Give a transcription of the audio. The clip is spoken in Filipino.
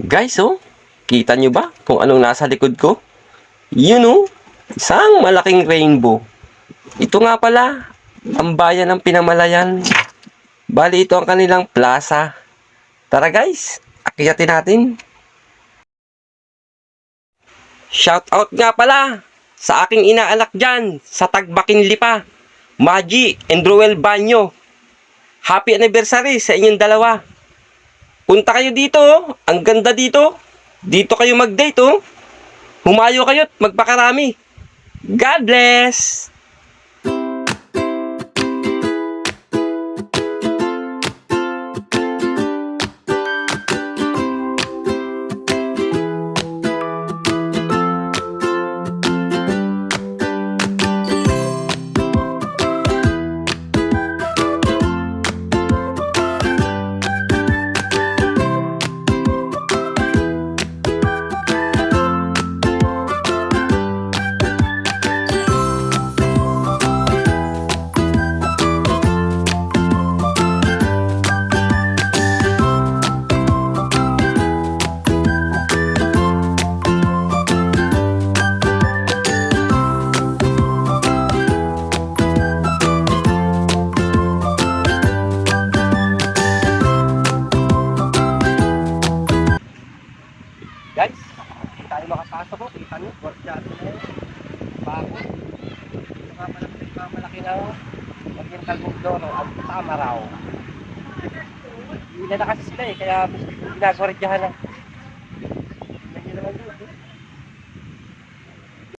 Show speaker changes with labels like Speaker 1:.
Speaker 1: Guys, oh, kita nyo ba kung anong nasa likod ko? Yun, oh, isang malaking rainbow. Ito nga pala, ang bayan ng Pinamalayan. Bali, ito ang kanilang plaza. Tara guys, akyatin natin. Shout out nga pala sa aking inaanak dyan, sa Tagbakin Lipa, Maji and Ruel Banyo. Happy anniversary sa inyong dalawa. Punta kayo dito, oh. Ang ganda dito. Dito kayo mag-date, oh. Humayo kayo at magpakarami. God bless! Guys, hindi tayo makapasok ko. Kita nyo, gordyado na yun. Bago. Ito nga pala malaki na Oriental Mindoro at Tamaraw. Hindi na kasi sila kaya ginagordyahan lang.